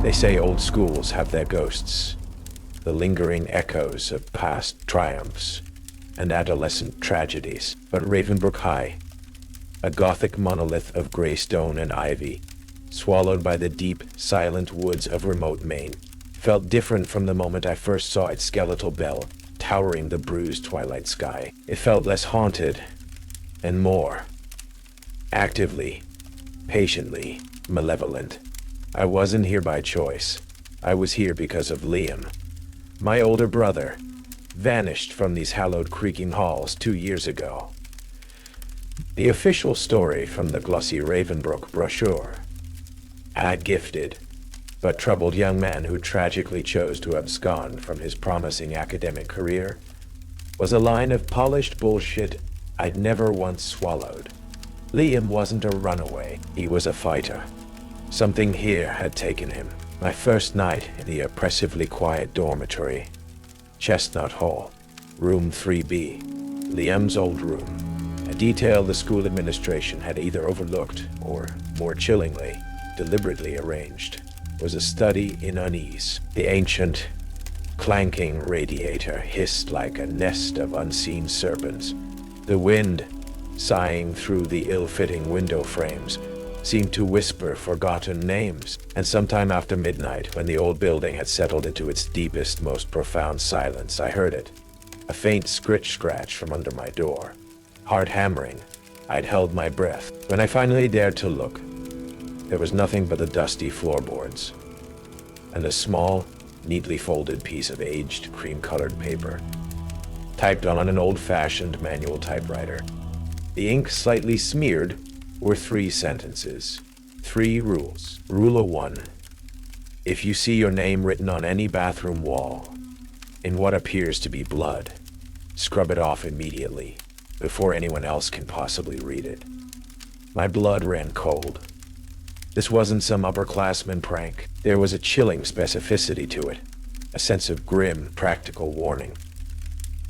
They say old schools have their ghosts, the lingering echoes of past triumphs and adolescent tragedies. But Ravenbrook High, a gothic monolith of gray stone and ivy, swallowed by the deep, silent woods of remote Maine, felt different from the moment I first saw its skeletal bell towering the bruised twilight sky. It felt less haunted and more actively, patiently malevolent. I wasn't here by choice. I was here because of Liam. My older brother vanished from these hallowed creaking halls 2 years ago. The official story from the glossy Ravenbrook brochure. A gifted but troubled young man who tragically chose to abscond from his promising academic career was a line of polished bullshit I'd never once swallowed. Liam wasn't a runaway, he was a fighter. Something here had taken him. My first night in the oppressively quiet dormitory, Chestnut Hall, room 3B, Liam's old room, a detail the school administration had either overlooked or, more chillingly, deliberately arranged, was a study in unease. The ancient, clanking radiator hissed like a nest of unseen serpents. The wind, sighing through the ill-fitting window frames, seemed to whisper forgotten names, and sometime after midnight, when the old building had settled into its deepest, most profound silence, I heard it. A faint scratch from under my door. Hard hammering. I'd held my breath. When I finally dared to look, there was nothing but the dusty floorboards and a small, neatly folded piece of aged, cream-colored paper, typed on an old-fashioned manual typewriter. The ink slightly smeared were 3 sentences, 3 rules. Rule 1. If you see your name written on any bathroom wall in what appears to be blood, scrub it off immediately before anyone else can possibly read it. My blood ran cold. This wasn't some upperclassman prank. There was a chilling specificity to it, a sense of grim, practical warning.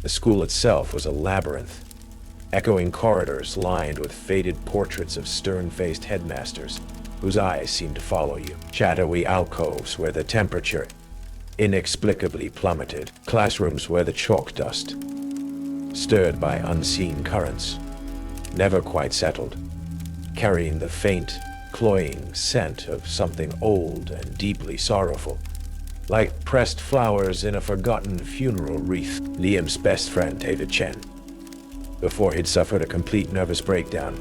The school itself was a labyrinth, echoing corridors lined with faded portraits of stern-faced headmasters whose eyes seemed to follow you, shadowy alcoves where the temperature inexplicably plummeted, classrooms where the chalk dust, stirred by unseen currents, never quite settled, carrying the faint, cloying scent of something old and deeply sorrowful, like pressed flowers in a forgotten funeral wreath. Liam's best friend, David Chen, before he'd suffered a complete nervous breakdown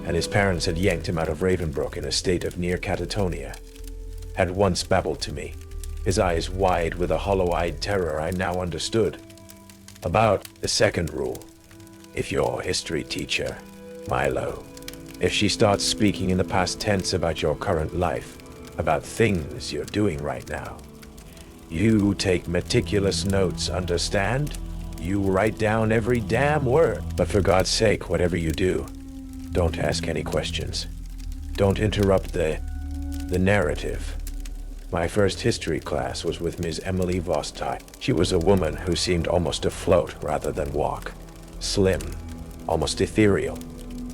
and his parents had yanked him out of Ravenbrook in a state of near catatonia, had once babbled to me, his eyes wide with a hollow-eyed terror I now understood, about the second rule. If your history teacher, Milo, if she starts speaking in the past tense about your current life, about things you're doing right now, you take meticulous notes, understand? You write down every damn word. But for God's sake, whatever you do, don't ask any questions. Don't interrupt the narrative. My first history class was with Ms. Emily Vostai. She was a woman who seemed almost to float rather than walk. Slim, almost ethereal,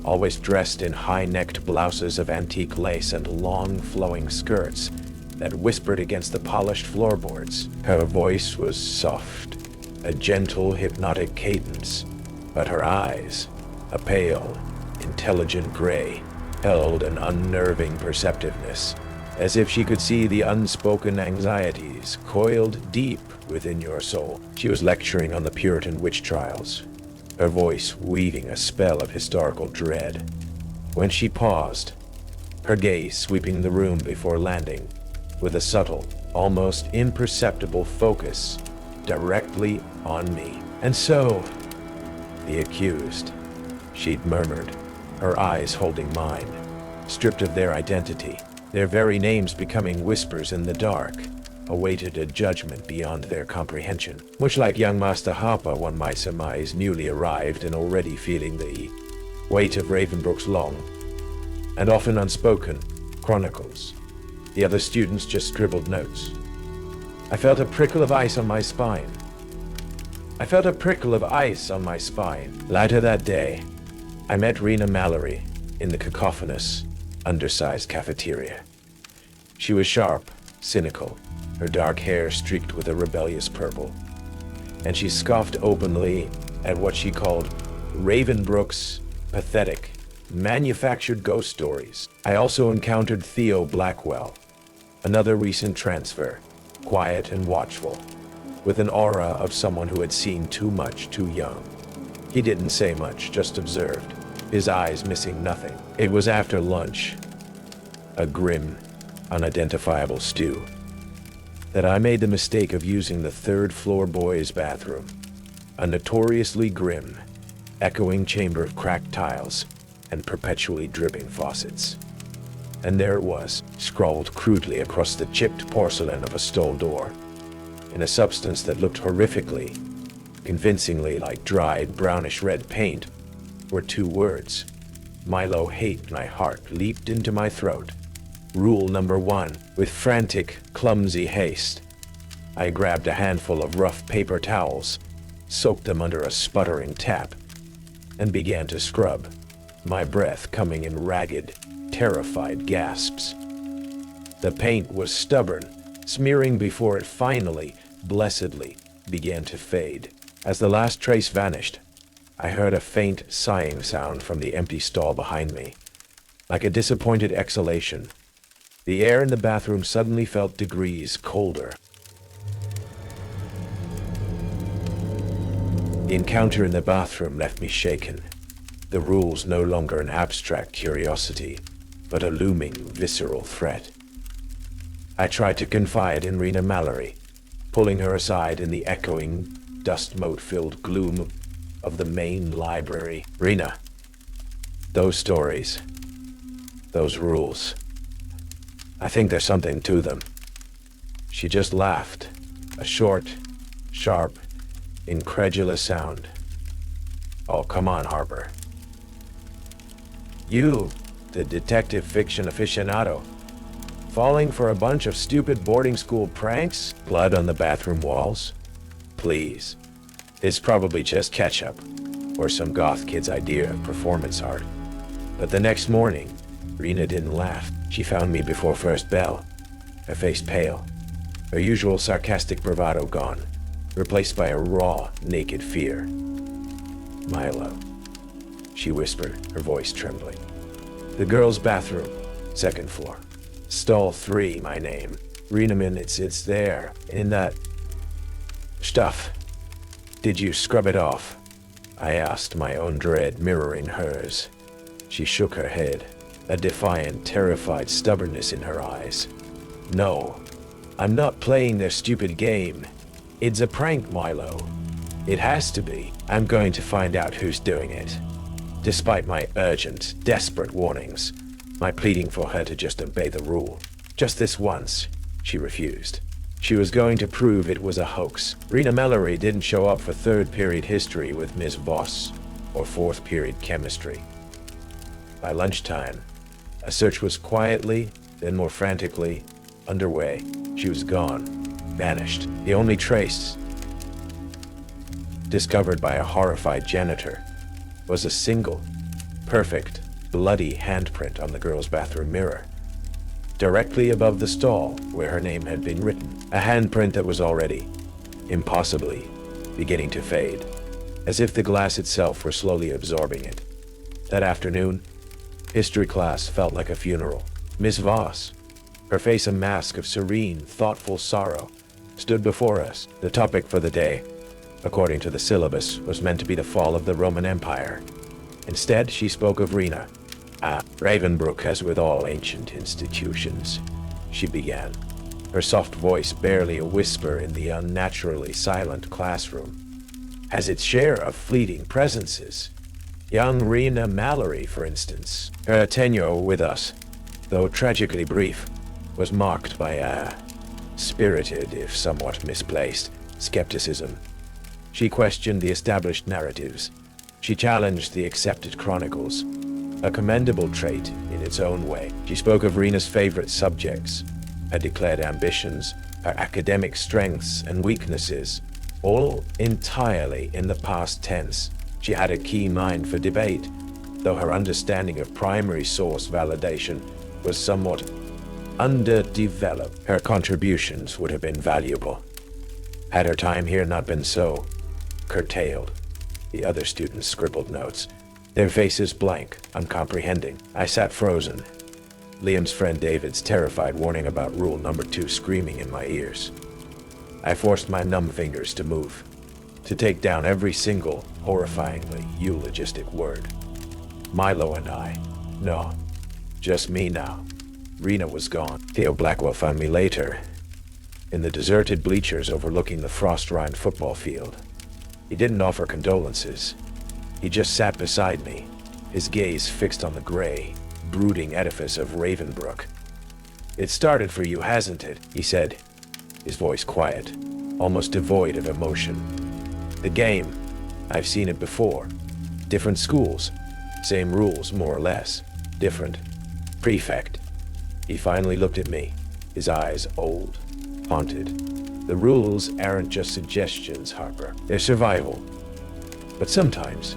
always dressed in high-necked blouses of antique lace and long, flowing skirts that whispered against the polished floorboards. Her voice was soft, a gentle, hypnotic cadence, but her eyes, a pale, intelligent gray, held an unnerving perceptiveness, as if she could see the unspoken anxieties coiled deep within your soul. She was lecturing on the Puritan witch trials, her voice weaving a spell of historical dread. When she paused, her gaze sweeping the room before landing, with a subtle, almost imperceptible focus directly on me. And so, the accused, she'd murmured, her eyes holding mine, stripped of their identity, their very names becoming whispers in the dark, awaited a judgment beyond their comprehension. Much like young Master Harper, one might surmise, newly arrived and already feeling the weight of Ravenbrook's long, and often unspoken, chronicles. The other students just scribbled notes. I felt a prickle of ice on my spine. Later that day, I met Rena Mallory in the cacophonous, undersized cafeteria. She was sharp, cynical, her dark hair streaked with a rebellious purple. And she scoffed openly at what she called Ravenbrook's pathetic, manufactured ghost stories. I also encountered Theo Blackwell, another recent transfer, quiet and watchful, with an aura of someone who had seen too much too young. He didn't say much, just observed, his eyes missing nothing. It was after lunch, a grim, unidentifiable stew, that I made the mistake of using the third-floor boys' bathroom, a notoriously grim, echoing chamber of cracked tiles and perpetually dripping faucets. And there it was, scrawled crudely across the chipped porcelain of a stall door, in a substance that looked horrifically, convincingly like dried brownish-red paint, were two words. Milo hate. My heart leaped into my throat. Rule number 1. With frantic, clumsy haste, I grabbed a handful of rough paper towels, soaked them under a sputtering tap, and began to scrub, my breath coming in ragged, terrified gasps. The paint was stubborn, smearing before it finally, blessedly, began to fade. As the last trace vanished, I heard a faint sighing sound from the empty stall behind me, like a disappointed exhalation. The air in the bathroom suddenly felt degrees colder. The encounter in the bathroom left me shaken, the rules no longer an abstract curiosity, but a looming, visceral threat. I tried to confide in Rena Mallory, pulling her aside in the echoing, dust-mote-filled gloom of the Maine library. Rena, those stories, those rules, I think there's something to them. She just laughed, a short, sharp, incredulous sound. Oh, come on, Harper. You, the detective fiction aficionado, falling for a bunch of stupid boarding school pranks? Blood on the bathroom walls? Please. It's probably just ketchup, or some goth kid's idea of performance art. But the next morning, Rena didn't laugh. She found me before first bell, her face pale, her usual sarcastic bravado gone, replaced by a raw, naked fear. Milo, she whispered, her voice trembling. The girls' bathroom, second floor. Stall 3, my name. Rena, it's there, in that stuff. Did you scrub it off? I asked, my own dread mirroring hers. She shook her head, a defiant, terrified stubbornness in her eyes. No, I'm not playing their stupid game. It's a prank, Milo. It has to be. I'm going to find out who's doing it. Despite my urgent, desperate warnings, my pleading for her to just obey the rule. Just this once, she refused. She was going to prove it was a hoax. Rena Mallory didn't show up for third period history with Miss Voss, or fourth period chemistry. By lunchtime, a search was quietly, then more frantically, underway. She was gone, vanished. The only trace, discovered by a horrified janitor, was a single, perfect, bloody handprint on the girl's bathroom mirror, directly above the stall where her name had been written. A handprint that was already, impossibly, beginning to fade, as if the glass itself were slowly absorbing it. That afternoon, history class felt like a funeral. Miss Voss, her face a mask of serene, thoughtful sorrow, stood before us. The topic for the day, according to the syllabus, was meant to be the fall of the Roman Empire. Instead, she spoke of Rena. Ravenbrook, as with all ancient institutions, she began, her soft voice barely a whisper in the unnaturally silent classroom, has its share of fleeting presences. Young Rena Mallory, for instance. Her tenure with us, though tragically brief, was marked by a spirited, if somewhat misplaced, skepticism. She questioned the established narratives. She challenged the accepted chronicles, a commendable trait in its own way. She spoke of Rena's favorite subjects, her declared ambitions, her academic strengths and weaknesses, all entirely in the past tense. She had a keen mind for debate, though her understanding of primary source validation was somewhat underdeveloped. Her contributions would have been valuable, had her time here not been so curtailed. The other students scribbled notes, their faces blank, uncomprehending. I sat frozen, Liam's friend David's terrified warning about rule number 2 screaming in my ears. I forced my numb fingers to move, to take down every single, horrifyingly eulogistic word. Milo and I. No, just me now. Rena was gone. Theo Blackwell found me later, in the deserted bleachers overlooking the frost-rimed football field. He didn't offer condolences. He just sat beside me, his gaze fixed on the gray, brooding edifice of Ravenbrook. "It started for you, hasn't it?" he said, his voice quiet, almost devoid of emotion. "The game. I've seen it before. Different schools. Same rules, more or less. Different. Prefect." He finally looked at me, his eyes old, haunted. "The rules aren't just suggestions, Harper. They're survival. But sometimes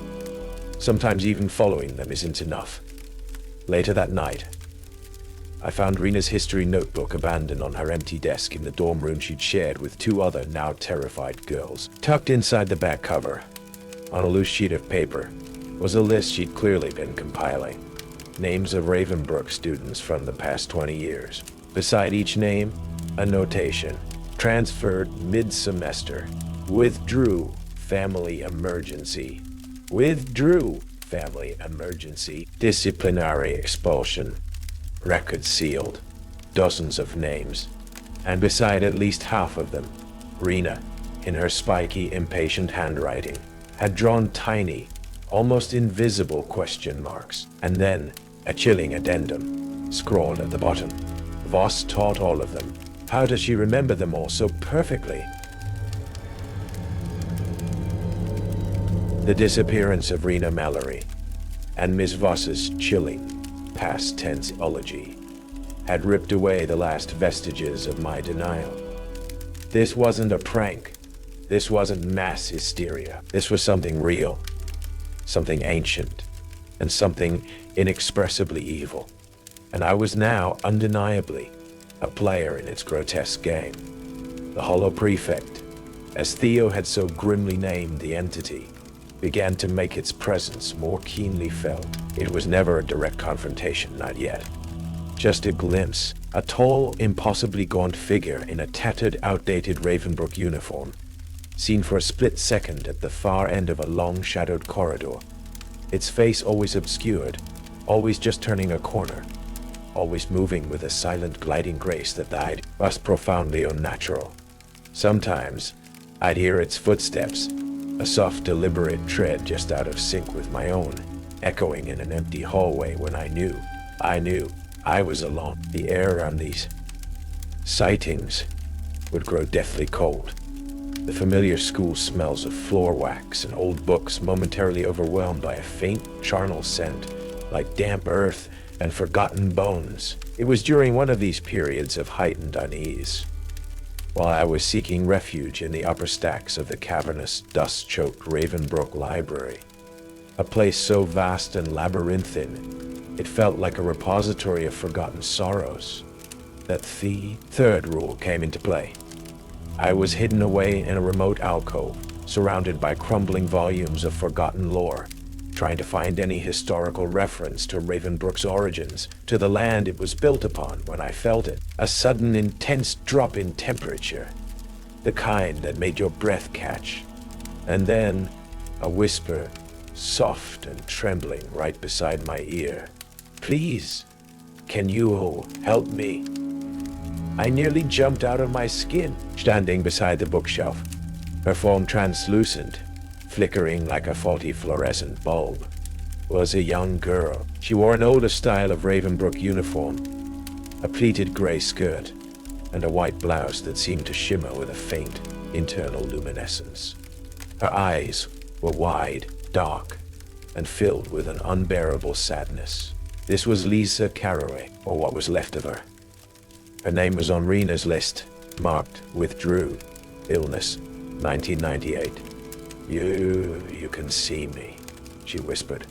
even following them isn't enough." Later that night, I found Rena's history notebook abandoned on her empty desk in the dorm room she'd shared with 2 other now terrified girls. Tucked inside the back cover, on a loose sheet of paper, was a list she'd clearly been compiling. Names of Ravenbrook students from the past 20 years. Beside each name, a notation. Transferred mid-semester. Withdrew family emergency. Withdrew family emergency. Disciplinary expulsion. Record sealed. Dozens of names. And beside at least half of them, Rena, in her spiky, impatient handwriting, had drawn tiny, almost invisible question marks. And then, a chilling addendum, scrawled at the bottom. Voss taught all of them. How does she remember them all so perfectly? The disappearance of Rena Mallory, and Miss Voss's chilling, past tense ology, had ripped away the last vestiges of my denial. This wasn't a prank. This wasn't mass hysteria. This was something real, something ancient, and something inexpressibly evil. And I was now, undeniably, a player in its grotesque game. The Hollow Prefect, as Theo had so grimly named the entity, began to make its presence more keenly felt. It was never a direct confrontation, not yet. Just a glimpse, a tall, impossibly gaunt figure in a tattered, outdated Ravenbrook uniform, seen for a split second at the far end of a long, shadowed corridor. Its face always obscured, always just turning a corner, always moving with a silent, gliding grace that was profoundly unnatural. Sometimes, I'd hear its footsteps, a soft, deliberate tread just out of sync with my own, echoing in an empty hallway when I knew I was alone. The air around these sightings would grow deathly cold. The familiar school smells of floor wax and old books momentarily overwhelmed by a faint charnel scent, like damp earth and forgotten bones. It was during one of these periods of heightened unease, while I was seeking refuge in the upper stacks of the cavernous, dust-choked Ravenbrook Library, a place so vast and labyrinthine, it felt like a repository of forgotten sorrows, that the 3rd rule came into play. I was hidden away in a remote alcove, surrounded by crumbling volumes of forgotten lore, trying to find any historical reference to Ravenbrook's origins, to the land it was built upon, when I felt it. A sudden, intense drop in temperature, the kind that made your breath catch. And then, a whisper, soft and trembling right beside my ear. "Please, can you help me?" I nearly jumped out of my skin, standing beside the bookshelf, her form translucent, flickering like a faulty fluorescent bulb, was a young girl. She wore an older style of Ravenbrook uniform, a pleated gray skirt, and a white blouse that seemed to shimmer with a faint, internal luminescence. Her eyes were wide, dark, and filled with an unbearable sadness. This was Lisa Carraway, or what was left of her. Her name was on Rena's list, marked "Withdrew, Illness, 1998. You can see me," she whispered,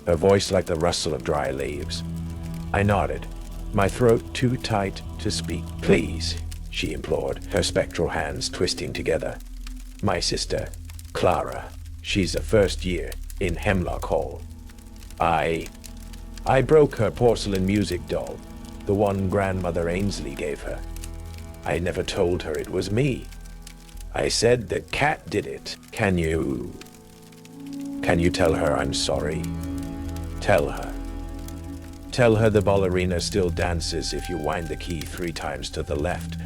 her voice like the rustle of dry leaves. I nodded, my throat too tight to speak. "Please," she implored, her spectral hands twisting together. "My sister, Clara. She's a first year in Hemlock Hall. I broke her porcelain music doll, the one Grandmother Ainsley gave her. I never told her it was me. I said the cat did it. Can you tell her I'm sorry? Tell her. Tell her the ballerina still dances if you wind the key 3 times to the left,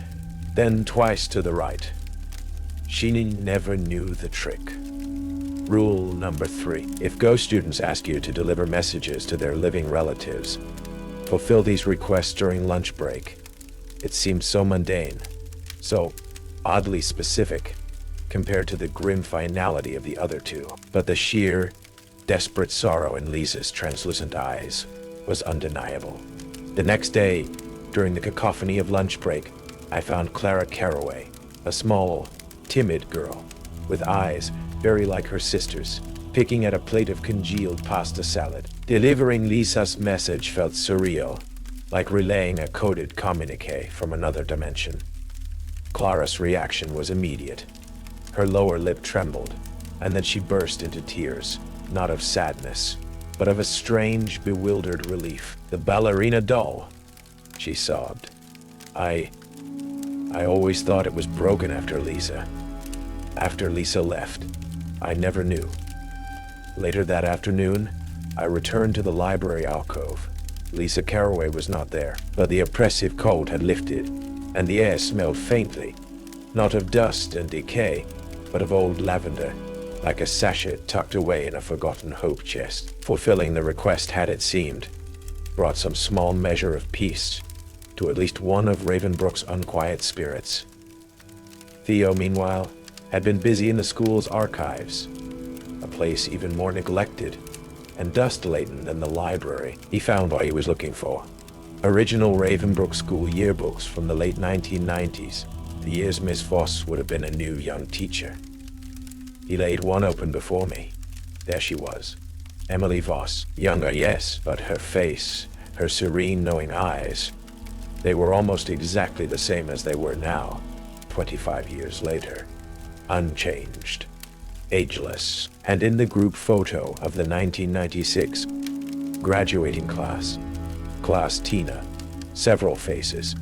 then twice to the right. She never knew the trick." Rule number 3. If ghost students ask you to deliver messages to their living relatives, fulfill these requests during lunch break. It seems so mundane, so oddly specific, compared to the grim finality of the other two. But the sheer, desperate sorrow in Lisa's translucent eyes was undeniable. The next day, during the cacophony of lunch break, I found Clara Caraway, a small, timid girl, with eyes very like her sister's, picking at a plate of congealed pasta salad. Delivering Lisa's message felt surreal, like relaying a coded communique from another dimension. Clara's reaction was immediate. Her lower lip trembled, and then she burst into tears, not of sadness, but of a strange, bewildered relief. "The ballerina doll," she sobbed. I always thought it was broken after Lisa. After Lisa left, I never knew. Later that afternoon, I returned to the library alcove. Lisa Caraway was not there, but the oppressive cold had lifted, and the air smelled faintly, not of dust and decay, but of old lavender, like a sachet tucked away in a forgotten hope chest. Fulfilling the request had, it seemed, brought some small measure of peace to at least one of Ravenbrook's unquiet spirits. Theo, meanwhile, had been busy in the school's archives, a place even more neglected and dust-laden than the library. He found what he was looking for: original Ravenbrook school yearbooks from the late 1990s, the years Miss Voss would have been a new young teacher. He laid one open before me. There she was, Emily Voss. Younger, yes, but her face, her serene, knowing eyes, they were almost exactly the same as they were now, 25 years later. Unchanged, ageless, and in the group photo of the 1996 graduating class, Class Tina, several faces,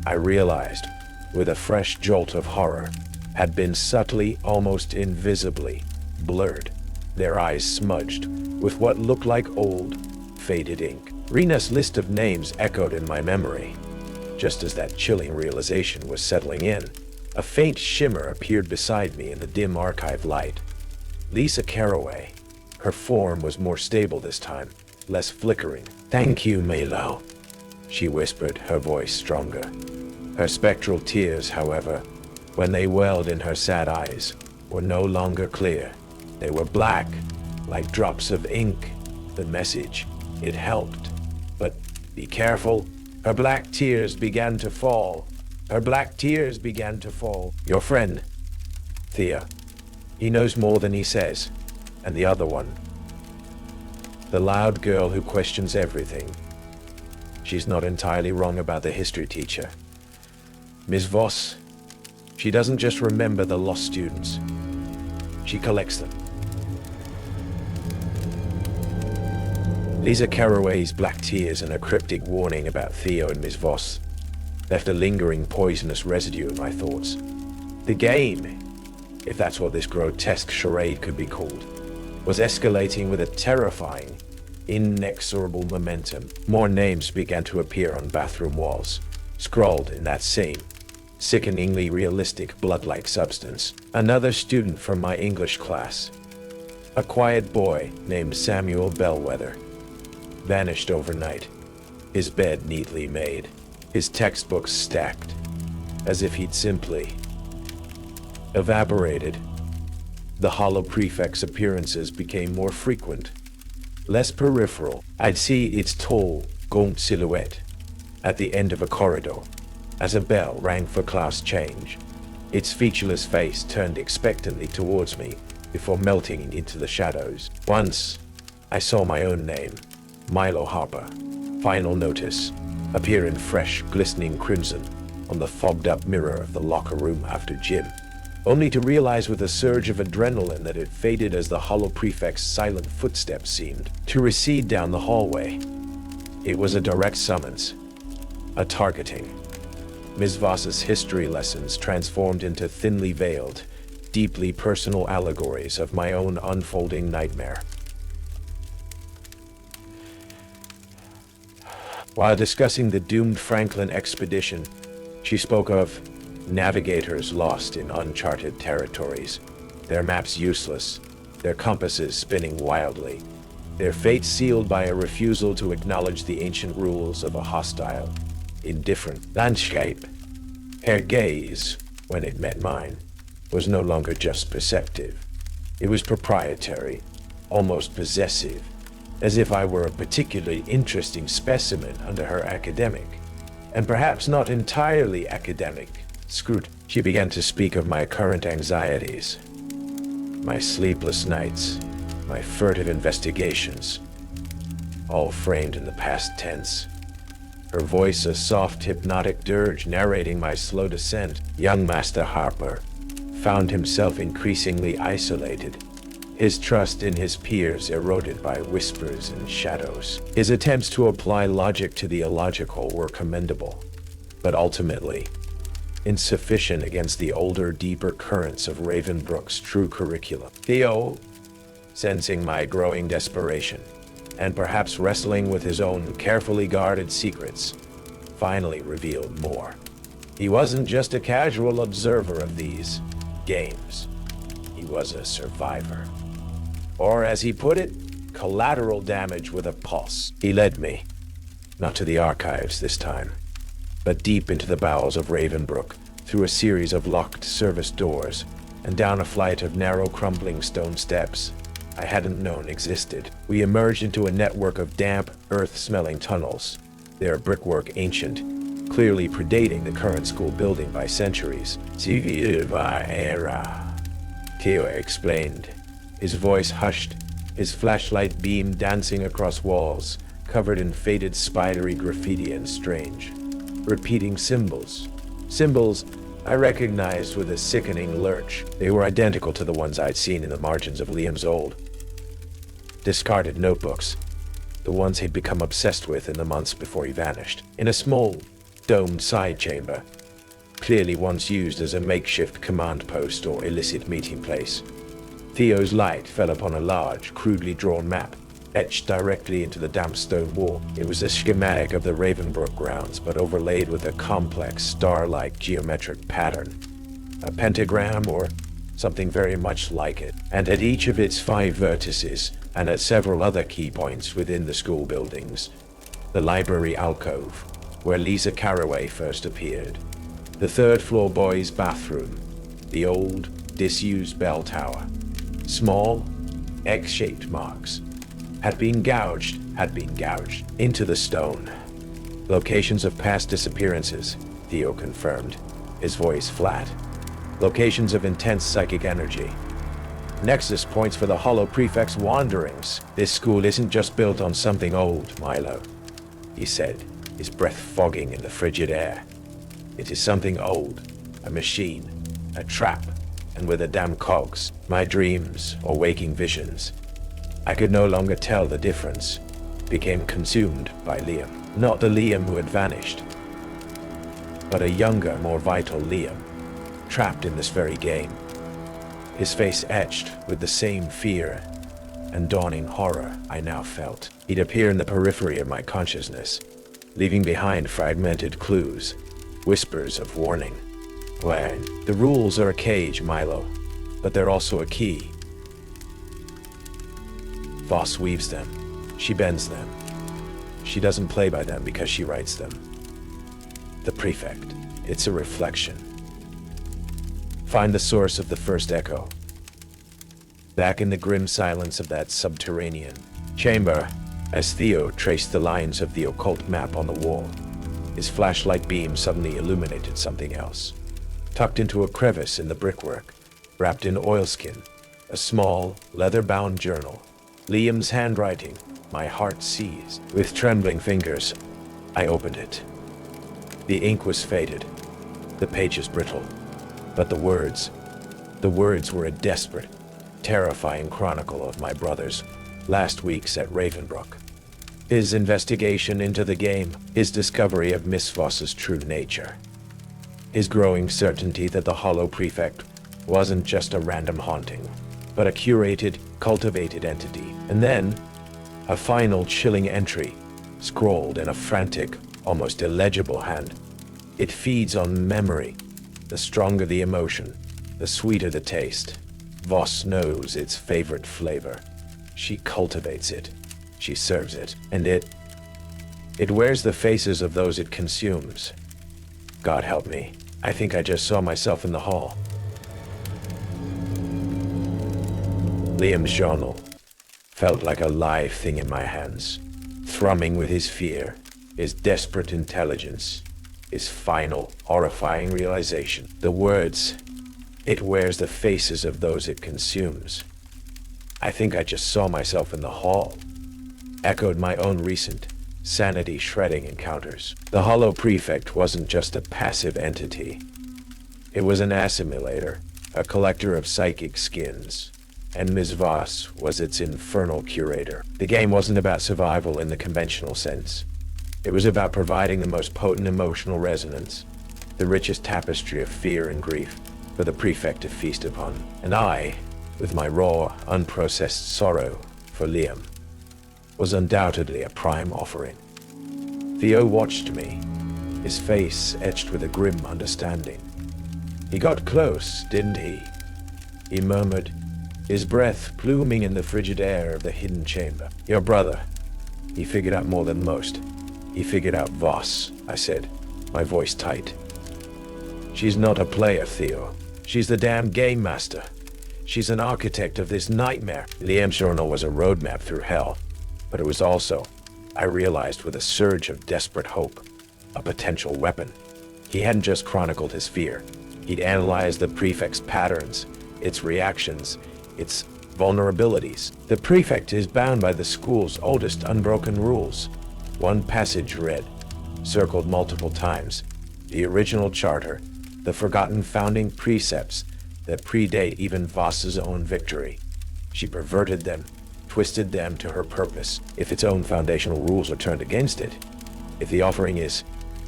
I realized, with a fresh jolt of horror, had been subtly, almost invisibly, blurred, their eyes smudged with what looked like old, faded ink. Rena's list of names echoed in my memory. Just as that chilling realization was settling in, a faint shimmer appeared beside me in the dim archive light. Lisa Caraway. Her form was more stable this time, less flickering. "Thank you, Milo," she whispered, her voice stronger. Her spectral tears, however, when they welled in her sad eyes, were no longer clear. They were black, like drops of ink. The message, it helped. But be careful. Her black tears began to fall. Her black tears began to fall. "Your friend, Thea. He knows more than he says. And the other one. The loud girl who questions everything. She's not entirely wrong about the history teacher. Miss Voss, she doesn't just remember the lost students. She collects them." Lisa Caraway's black tears and a cryptic warning about Theo and Miss Voss left a lingering poisonous residue in my thoughts. The game, if that's what this grotesque charade could be called, was escalating with a terrifying, inexorable momentum. More names began to appear on bathroom walls, scrawled in that same, sickeningly realistic blood-like substance. Another student from my English class, a quiet boy named Samuel Bellwether, vanished overnight, his bed neatly made, his textbooks stacked, as if he'd simply evaporated. The Hollow Prefect's appearances became more frequent, less peripheral. I'd see its tall, gaunt silhouette at the end of a corridor as a bell rang for class change. Its featureless face turned expectantly towards me before melting into the shadows. Once, I saw my own name, Milo Harper. Final notice. appear in fresh, glistening crimson on the fogged-up mirror of the locker room after gym, only to realize with a surge of adrenaline that it faded as the Hollow Prefect's silent footsteps seemed to recede down the hallway. It was a direct summons, a targeting. Ms. Voss's history lessons transformed into thinly veiled, deeply personal allegories of my own unfolding nightmare. While discussing the doomed Franklin expedition, she spoke of navigators lost in uncharted territories, their maps useless, their compasses spinning wildly, their fate sealed by a refusal to acknowledge the ancient rules of a hostile, indifferent landscape. Her gaze, when it met mine, was no longer just perceptive. It was proprietary, almost possessive, as if I were a particularly interesting specimen under her academic, and perhaps not entirely academic, scrutiny. She began to speak of my current anxieties, my sleepless nights, my furtive investigations, all framed in the past tense. Her voice a soft, hypnotic dirge narrating my slow descent. Young Master Harper found himself increasingly isolated, his trust in his peers eroded by whispers and shadows. His attempts to apply logic to the illogical were commendable, but ultimately insufficient against the older, deeper currents of Ravenbrook's true curriculum. Theo, sensing my growing desperation, and perhaps wrestling with his own carefully guarded secrets, finally revealed more. He wasn't just a casual observer of these games. He was a survivor. Or, as he put it, collateral damage with a pulse. He led me, not to the archives this time, but deep into the bowels of Ravenbrook, through a series of locked service doors, and down a flight of narrow, crumbling stone steps I hadn't known existed. We emerged into a network of damp, earth-smelling tunnels, their brickwork ancient, clearly predating the current school building by centuries. Silva era, Theo explained, his voice hushed, his flashlight beam dancing across walls, covered in faded spidery graffiti and strange, repeating symbols. Symbols I recognized with a sickening lurch. They were identical to the ones I'd seen in the margins of Liam's old, discarded notebooks, the ones he'd become obsessed with in the months before he vanished. In a small, domed side chamber, clearly once used as a makeshift command post or illicit meeting place, Theo's light fell upon a large, crudely drawn map, etched directly into the damp stone wall. It was a schematic of the Ravenbrook grounds, but overlaid with a complex, star-like geometric pattern. A pentagram or something very much like it. And at each of its 5 vertices, and at several other key points within the school buildings, the library alcove, where Lisa Carraway first appeared, the 3rd-floor boys' bathroom, the old, disused bell tower. Small, X-shaped marks had been gouged into the stone. Locations of past disappearances, Theo confirmed, his voice flat. Locations of intense psychic energy. Nexus points for the Hollow Prefect's wanderings. This school isn't just built on something old, Milo, he said, his breath fogging in the frigid air. It is something old, a machine, a trap, and with a damn cogs. My dreams, or waking visions, I could no longer tell the difference, became consumed by Liam. Not the Liam who had vanished, but a younger, more vital Liam, trapped in this very game. His face etched with the same fear and dawning horror I now felt. He'd appear in the periphery of my consciousness, leaving behind fragmented clues, whispers of warning. Well, the rules are a cage, Milo, but they're also a key. Voss weaves them. She bends them. She doesn't play by them because she writes them. The prefect. It's a reflection. Find the source of the first echo. Back in the grim silence of that subterranean chamber, as Theo traced the lines of the occult map on the wall, his flashlight beam suddenly illuminated something else. Tucked into a crevice in the brickwork, wrapped in oilskin, a small, leather-bound journal. Liam's handwriting, my heart seized. With trembling fingers, I opened it. The ink was faded, the pages brittle, but the words were a desperate, terrifying chronicle of my brother's last weeks at Ravenbrook. His investigation into the game, his discovery of Miss Voss's true nature, his growing certainty that the Hollow Prefect wasn't just a random haunting, but a curated, cultivated entity. And then, a final chilling entry, scrawled in a frantic, almost illegible hand. It feeds on memory. The stronger the emotion, the sweeter the taste. Voss knows its favorite flavor. She cultivates it. She serves it. And it wears the faces of those it consumes. God help me. I think I just saw myself in the hall. Liam's journal felt like a live thing in my hands, thrumming with his fear, his desperate intelligence, his final, horrifying realization. The words, "It wears the faces of those it consumes." I think I just saw myself in the hall, echoed my own recent, sanity-shredding encounters. The Hollow Prefect wasn't just a passive entity. It was an assimilator, a collector of psychic skins, and Ms. Voss was its infernal curator. The game wasn't about survival in the conventional sense. It was about providing the most potent emotional resonance, the richest tapestry of fear and grief for the Prefect to feast upon. And I, with my raw, unprocessed sorrow for Liam, was undoubtedly a prime offering. Theo watched me, his face etched with a grim understanding. "He got close, didn't he?" he murmured, his breath pluming in the frigid air of the hidden chamber. "Your brother, he figured out more than most. He figured out Voss," I said, my voice tight. "She's not a player, Theo. She's the damn game master. She's an architect of this nightmare." Liam's journal was a roadmap through hell, but it was also, I realized with a surge of desperate hope, a potential weapon. He hadn't just chronicled his fear. He'd analyzed the Prefect's patterns, its reactions, its vulnerabilities. The Prefect is bound by the school's oldest unbroken rules. One passage read, circled multiple times, the original charter, the forgotten founding precepts that predate even Voss's own victory. She perverted them, twisted them to her purpose. If its own foundational rules are turned against it, if the offering is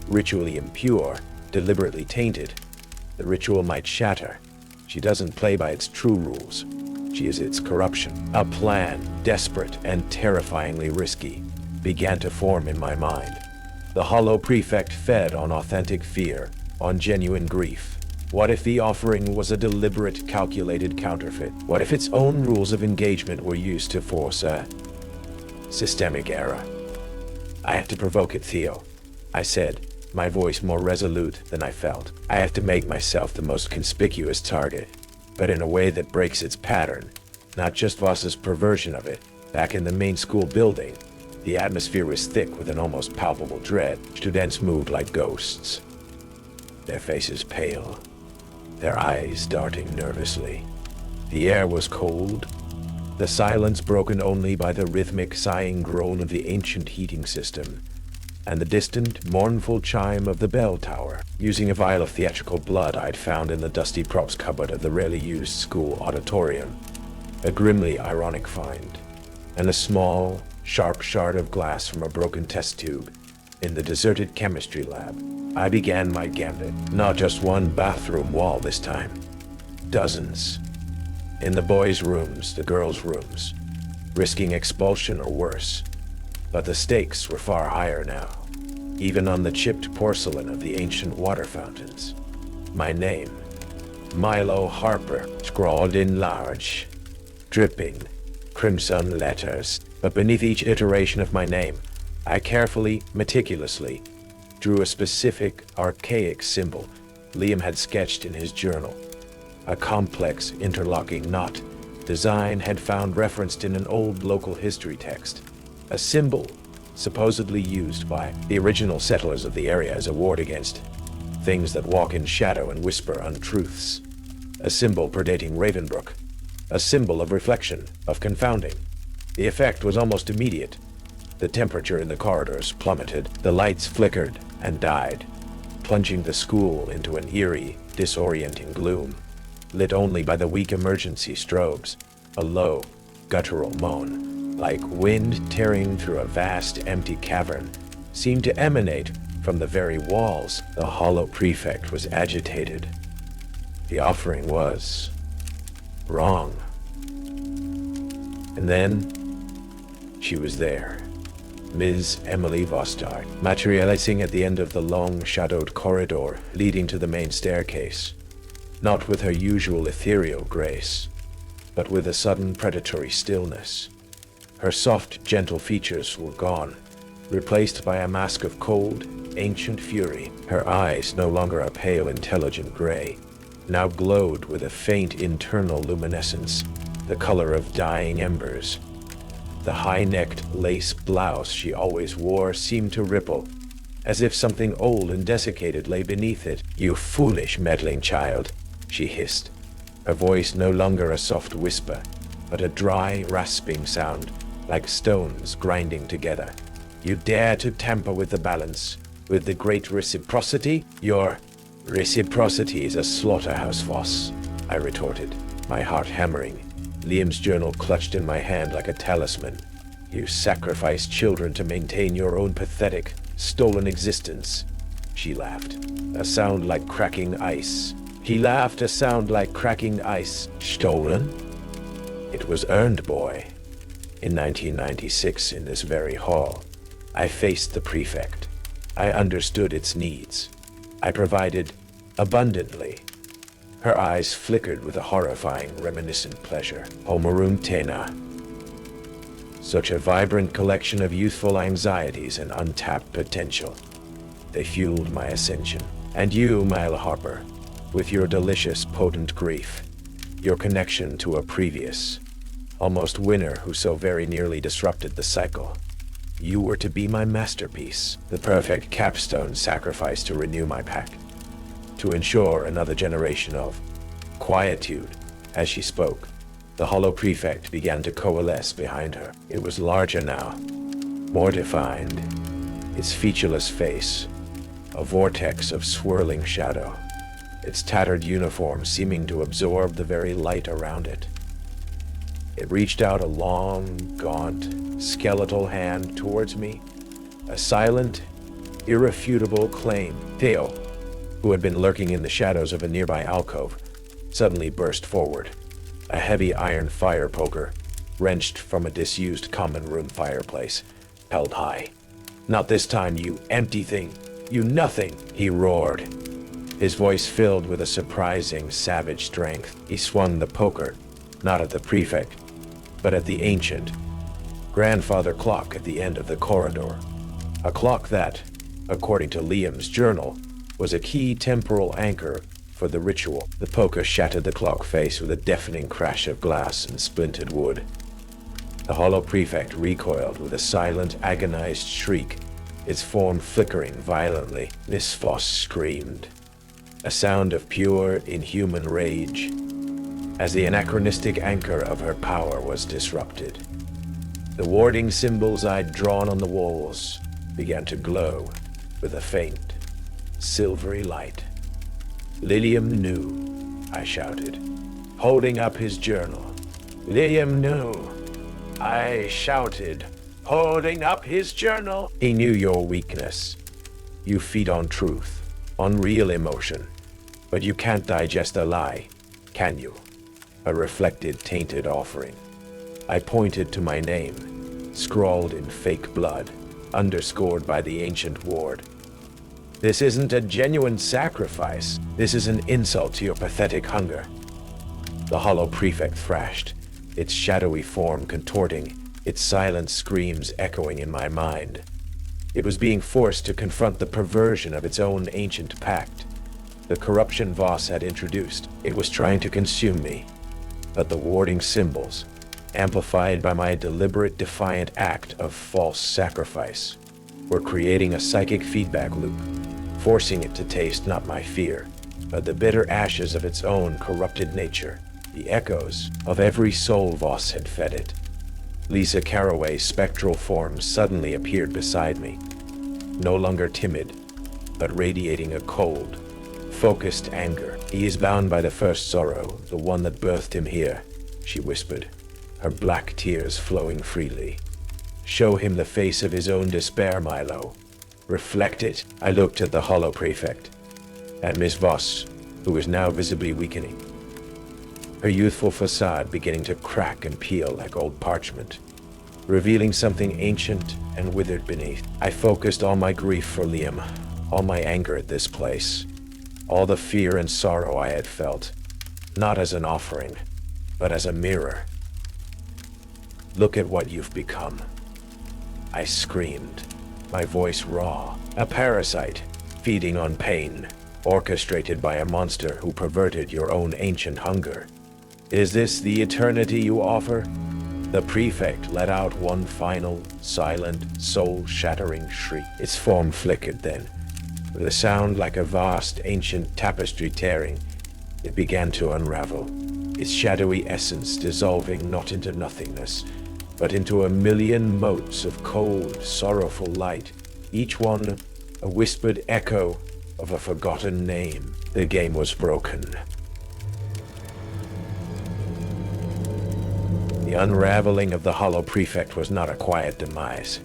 ritually impure, deliberately tainted, the ritual might shatter. She doesn't play by its true rules. She is its corruption. A plan, desperate and terrifyingly risky, began to form in my mind. The Hollow Prefect fed on authentic fear, on genuine grief. What if the offering was a deliberate, calculated counterfeit? What if its own rules of engagement were used to force a systemic error? "I have to provoke it, Theo," I said, my voice more resolute than I felt. "I have to make myself the most conspicuous target, but in a way that breaks its pattern, not just Voss's perversion of it." Back in the main school building, the atmosphere was thick with an almost palpable dread. Students moved like ghosts, their faces pale, their eyes darting nervously. The air was cold, the silence broken only by the rhythmic sighing groan of the ancient heating system, and the distant, mournful chime of the bell tower. Using a vial of theatrical blood I'd found in the dusty props cupboard of the rarely used school auditorium, a grimly ironic find, and a small, sharp shard of glass from a broken test tube in the deserted chemistry lab, I began my gambit. Not just one bathroom wall this time. Dozens. In the boys' rooms, the girls' rooms, risking expulsion or worse. But the stakes were far higher now, even on the chipped porcelain of the ancient water fountains. My name, Milo Harper, scrawled in large, dripping, crimson letters. But beneath each iteration of my name, I carefully, meticulously, drew a specific, archaic symbol Liam had sketched in his journal. A complex, interlocking knot design had found referenced in an old local history text. A symbol supposedly used by the original settlers of the area as a ward against things that walk in shadow and whisper untruths. A symbol predating Ravenbrook. A symbol of reflection, of confounding. The effect was almost immediate. The temperature in the corridors plummeted, the lights flickered and died, plunging the school into an eerie, disorienting gloom, lit only by the weak emergency strobes. A low, guttural moan, like wind tearing through a vast, empty cavern, seemed to emanate from the very walls. The Hollow Prefect was agitated. The offering was wrong. And then she was there. Ms. Emily Vostard, materializing at the end of the long, shadowed corridor leading to the main staircase, not with her usual ethereal grace, but with a sudden predatory stillness. Her soft, gentle features were gone, replaced by a mask of cold, ancient fury. Her eyes, no longer a pale, intelligent gray, now glowed with a faint internal luminescence, the color of dying embers. The high-necked lace blouse she always wore seemed to ripple, as if something old and desiccated lay beneath it. "You foolish, meddling child," she hissed, her voice no longer a soft whisper, but a dry, rasping sound, like stones grinding together. "You dare to tamper with the balance, with the great reciprocity? Your reciprocity is a slaughterhouse, Voss," I retorted, my heart hammering. Liam's journal clutched in my hand like a talisman. "You sacrifice children to maintain your own pathetic, stolen existence," she laughed, a sound like cracking ice. He laughed, a sound like cracking ice. "Stolen? It was earned, boy. In 1996, in this very hall, I faced the prefect. I understood its needs. I provided abundantly." Her eyes flickered with a horrifying, reminiscent pleasure. Homeroom Tena. Such a vibrant collection of youthful anxieties and untapped potential. They fueled my ascension. And you, Milo Harper, with your delicious, potent grief, your connection to a previous, almost winner who so very nearly disrupted the cycle. You were to be my masterpiece, the perfect capstone sacrifice to renew my pact, to ensure another generation of quietude. As she spoke, the Hollow Prefect began to coalesce behind her. It was larger now, more defined, its featureless face, a vortex of swirling shadow, its tattered uniform seeming to absorb the very light around it. It reached out a long, gaunt, skeletal hand towards me, a silent, irrefutable claim. Theo, who had been lurking in the shadows of a nearby alcove, suddenly burst forward, a heavy iron fire poker, wrenched from a disused common room fireplace, held high. "Not this time, you empty thing! You nothing!" he roared, his voice filled with a surprising, savage strength. He swung the poker, not at the prefect, but at the ancient, grandfather clock at the end of the corridor. A clock that, according to Liam's journal, was a key temporal anchor for the ritual. The poker shattered the clock face with a deafening crash of glass and splintered wood. The Hollow Prefect recoiled with a silent, agonized shriek, its form flickering violently. Miss Voss screamed, a sound of pure, inhuman rage, as the anachronistic anchor of her power was disrupted. The warding symbols I'd drawn on the walls began to glow with a faint, silvery light. "Lilium knew," I shouted, holding up his journal. "Lilium knew," I shouted, holding up his journal. "He knew your weakness. You feed on truth, on real emotion, but you can't digest a lie, can you? A reflected, tainted offering." I pointed to my name, scrawled in fake blood, underscored by the ancient ward. "This isn't a genuine sacrifice. This is an insult to your pathetic hunger." The Hollow Prefect thrashed, its shadowy form contorting, its silent screams echoing in my mind. It was being forced to confront the perversion of its own ancient pact, the corruption Voss had introduced. It was trying to consume me, but the warding symbols, amplified by my deliberate, defiant act of false sacrifice, were creating a psychic feedback loop, forcing it to taste not my fear, but the bitter ashes of its own corrupted nature, the echoes of every soul Voss had fed it. Lisa Caraway's spectral form suddenly appeared beside me, no longer timid, but radiating a cold, focused anger. "He is bound by the first sorrow, the one that birthed him here," she whispered, her black tears flowing freely. "Show him the face of his own despair, Milo. Reflect it." I looked at the Hollow Prefect, at Miss Voss, who was now visibly weakening, her youthful facade beginning to crack and peel like old parchment, revealing something ancient and withered beneath. I focused all my grief for Liam, all my anger at this place, all the fear and sorrow I had felt, not as an offering, but as a mirror. "Look at what you've become," I screamed, my voice raw. "A parasite, feeding on pain, orchestrated by a monster who perverted your own ancient hunger. Is this the eternity you offer?" The prefect let out one final, silent, soul-shattering shriek. Its form flickered then, with a sound like a vast, ancient tapestry tearing. It began to unravel, its shadowy essence dissolving not into nothingness, but into a million motes of cold, sorrowful light, each one a whispered echo of a forgotten name. The game was broken. The unraveling of the Hollow Prefect was not a quiet demise.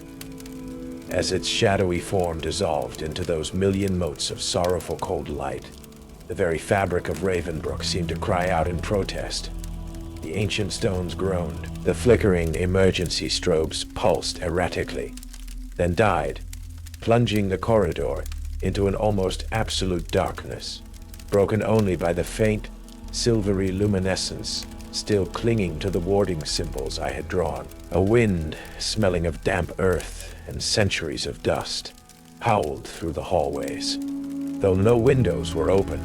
As its shadowy form dissolved into those million motes of sorrowful cold light, the very fabric of Ravenbrook seemed to cry out in protest. The ancient stones groaned. The flickering emergency strobes pulsed erratically, then died, plunging the corridor into an almost absolute darkness, broken only by the faint, silvery luminescence still clinging to the warding symbols I had drawn. A wind, smelling of damp earth and centuries of dust, howled through the hallways, though no windows were open.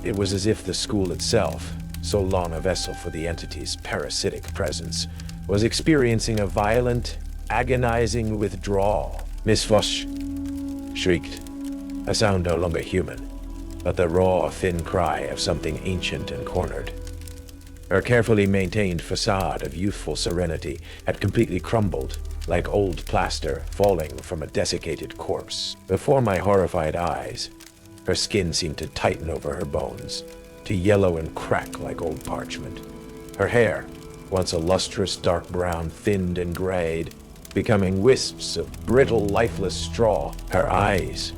It was as if the school itself, so long a vessel for the entity's parasitic presence, was experiencing a violent, agonizing withdrawal. "Miss Voss!" shrieked, a sound no longer human, but the raw, thin cry of something ancient and cornered. Her carefully maintained facade of youthful serenity had completely crumbled, like old plaster falling from a desiccated corpse. Before my horrified eyes, her skin seemed to tighten over her bones, to yellow and crack like old parchment. Her hair, once a lustrous dark brown, thinned and grayed, becoming wisps of brittle, lifeless straw. Her eyes,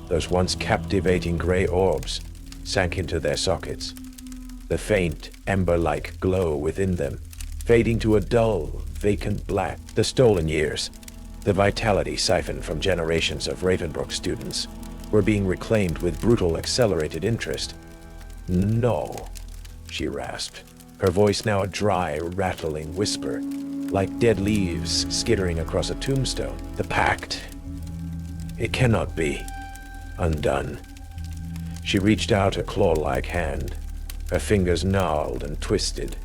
those once captivating gray orbs, sank into their sockets, the faint, ember-like glow within them fading to a dull, vacant black. The stolen years, the vitality siphoned from generations of Ravenbrook students, were being reclaimed with brutal, accelerated interest. "No," she rasped, her voice now a dry, rattling whisper, like dead leaves skittering across a tombstone. "The pact, it cannot be undone." She reached out a claw-like hand, her fingers gnarled and twisted,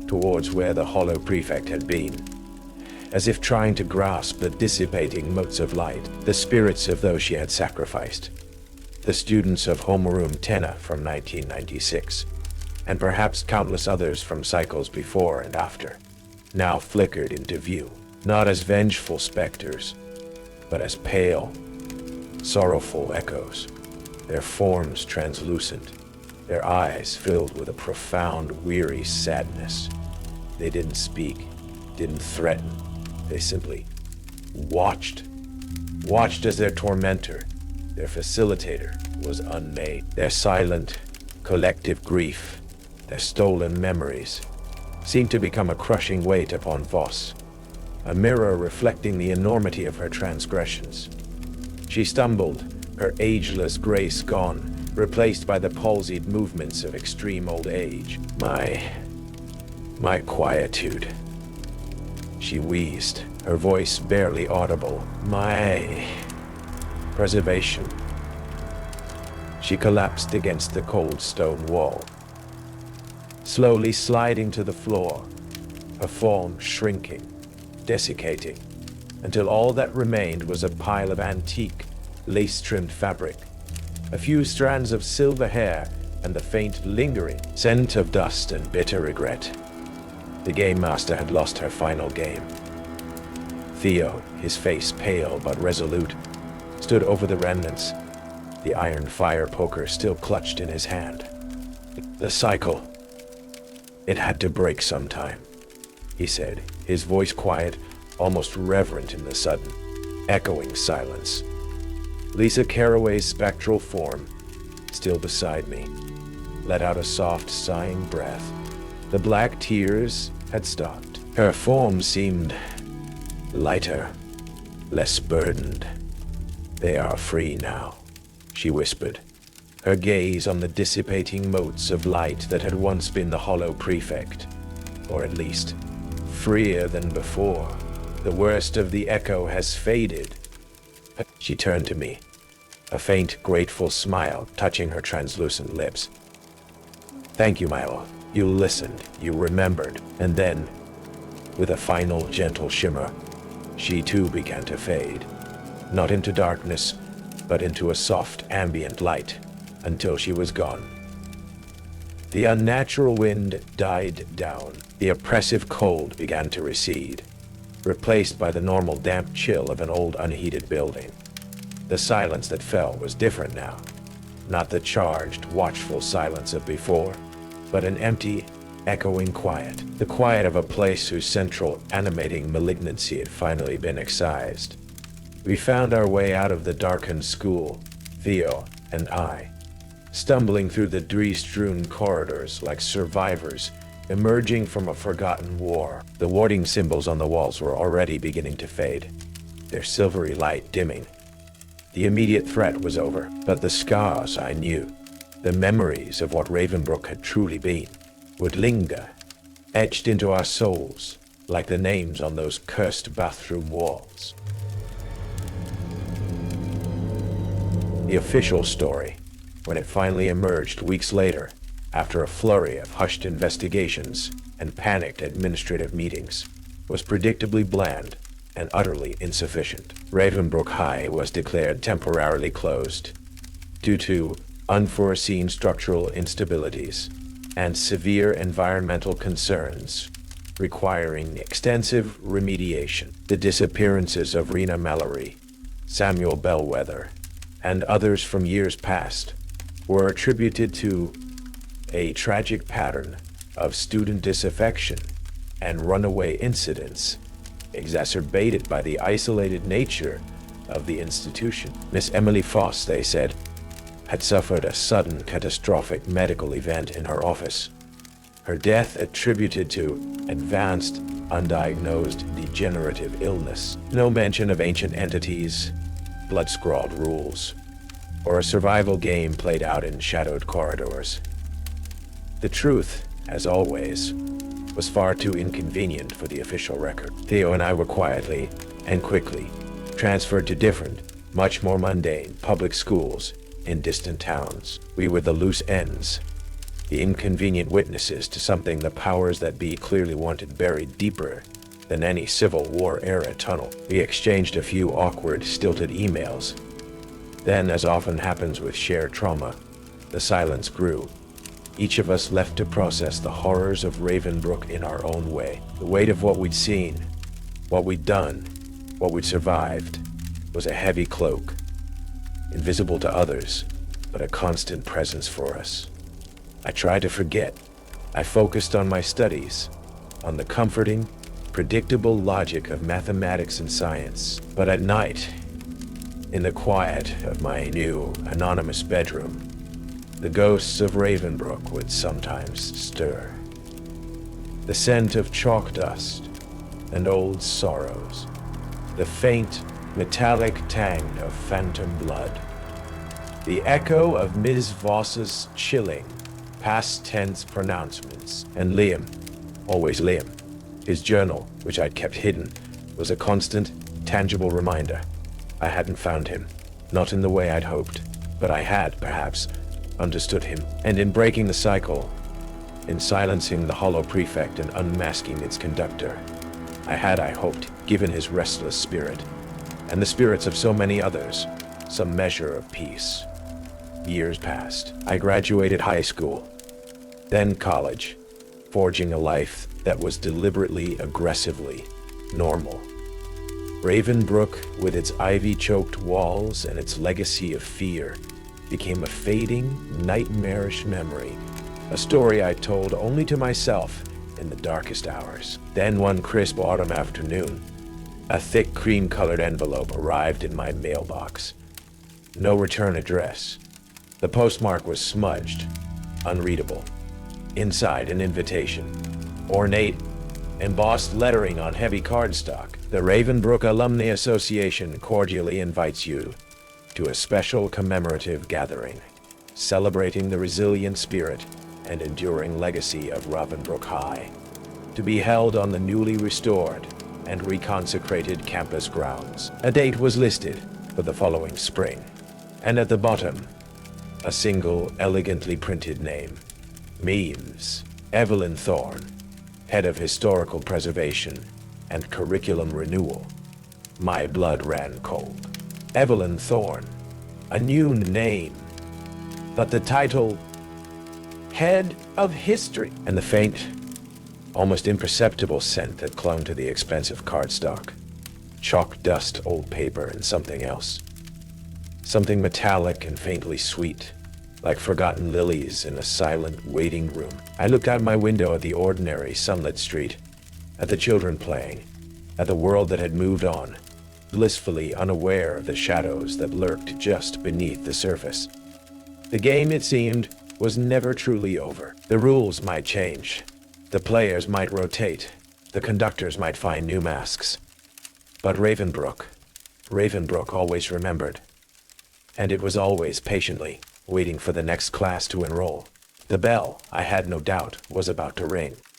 towards where the Hollow Prefect had been, as if trying to grasp the dissipating motes of light, the spirits of those she had sacrificed, the students of Homeroom Tenna from 1996, and perhaps countless others from cycles before and after, now flickered into view, not as vengeful specters, but as pale, sorrowful echoes, their forms translucent, their eyes filled with a profound, weary sadness. They didn't speak, didn't threaten. They simply watched as their tormentor, their facilitator, was unmade. Their silent, collective grief, their stolen memories, seemed to become a crushing weight upon Voss, a mirror reflecting the enormity of her transgressions. She stumbled, her ageless grace gone, replaced by the palsied movements of extreme old age. My quietude. She wheezed, her voice barely audible. My preservation. She collapsed against the cold stone wall, slowly sliding to the floor, her form shrinking, desiccating, until all that remained was a pile of antique, lace-trimmed fabric, a few strands of silver hair, and the faint, lingering scent of dust and bitter regret. The Game Master had lost her final game. Theo, his face pale but resolute, stood over the remnants, the iron fire poker still clutched in his hand. The cycle. It had to break sometime, he said, his voice quiet, almost reverent in the sudden, echoing silence. Lisa Carraway's spectral form, still beside me, let out a soft, sighing breath. The black tears had stopped. Her form seemed lighter, less burdened. They are free now, she whispered, her gaze on the dissipating motes of light that had once been the Hollow Prefect, or at least freer than before. The worst of the echo has faded. She turned to me, a faint, grateful smile touching her translucent lips. Thank you, Milo. You listened, you remembered, and then, with a final gentle shimmer, she too began to fade, not into darkness, but into a soft ambient light, until she was gone. The unnatural wind died down. The oppressive cold began to recede, replaced by the normal damp chill of an old unheated building. The silence that fell was different now, not the charged, watchful silence of before, but an empty, echoing quiet, the quiet of a place whose central, animating malignancy had finally been excised. We found our way out of the darkened school, Theo and I, stumbling through the debris-strewn corridors like survivors emerging from a forgotten war. The warding symbols on the walls were already beginning to fade, their silvery light dimming. The immediate threat was over, but the scars I knew, the memories of what Ravenbrook had truly been, would linger, etched into our souls like the names on those cursed bathroom walls. The official story, when it finally emerged weeks later, after a flurry of hushed investigations and panicked administrative meetings, was predictably bland and utterly insufficient. Ravenbrook High was declared temporarily closed due to unforeseen structural instabilities and severe environmental concerns requiring extensive remediation. The disappearances of Rena Mallory, Samuel Bellwether, and others from years past were attributed to a tragic pattern of student disaffection and runaway incidents, exacerbated by the isolated nature of the institution. Miss Emily Foss, they said, had suffered a sudden catastrophic medical event in her office. Her death attributed to advanced, undiagnosed degenerative illness. No mention of ancient entities, blood-scrawled rules, or a survival game played out in shadowed corridors. The truth, as always, was far too inconvenient for the official record. Theo and I were quietly and quickly transferred to different, much more mundane public schools in distant towns. We were the loose ends, the inconvenient witnesses to something the powers that be clearly wanted buried deeper than any Civil War-era tunnel. We exchanged a few awkward, stilted emails. Then, as often happens with shared trauma, the silence grew. Each of us left to process the horrors of Ravenbrook in our own way. The weight of what we'd seen, what we'd done, what we'd survived, was a heavy cloak, invisible to others, but a constant presence for us. I tried to forget. I focused on my studies, on the comforting, predictable logic of mathematics and science. But at night, in the quiet of my new, anonymous bedroom, the ghosts of Ravenbrook would sometimes stir. The scent of chalk dust and old sorrows, the faint, metallic tang of phantom blood, the echo of Ms. Voss's chilling, past tense pronouncements, and Liam, always Liam. His journal, which I'd kept hidden, was a constant, tangible reminder. I hadn't found him, not in the way I'd hoped, but I had, perhaps, understood him. And in breaking the cycle, in silencing the Hollow Prefect and unmasking its conductor, I hoped, given his restless spirit, and the spirits of so many others, some measure of peace. Years passed. I graduated high school, then college, forging a life that was deliberately, aggressively normal. Ravenbrook, with its ivy-choked walls and its legacy of fear, became a fading, nightmarish memory, a story I told only to myself in the darkest hours. Then one crisp autumn afternoon, a thick cream-colored envelope arrived in my mailbox. No return address. The postmark was smudged, unreadable. Inside, an invitation. Ornate, embossed lettering on heavy cardstock. The Ravenbrook Alumni Association cordially invites you to a special commemorative gathering, celebrating the resilient spirit and enduring legacy of Ravenbrook High, to be held on the newly restored and reconsecrated campus grounds. A date was listed for the following spring, and at the bottom, a single elegantly printed name. Memes. Evelyn Thorne, Head of Historical Preservation and Curriculum Renewal. My blood ran cold. Evelyn Thorne, a new name, but the title, Head of History, and the faint, almost imperceptible scent that clung to the expensive cardstock. Chalk dust, old paper, and something else. Something metallic and faintly sweet, like forgotten lilies in a silent waiting room. I looked out my window at the ordinary sunlit street, at the children playing, at the world that had moved on, blissfully unaware of the shadows that lurked just beneath the surface. The game, it seemed, was never truly over. The rules might change. The players might rotate. The conductors might find new masks. But Ravenbrook always remembered. And it was always patiently waiting for the next class to enroll. The bell, I had no doubt, was about to ring.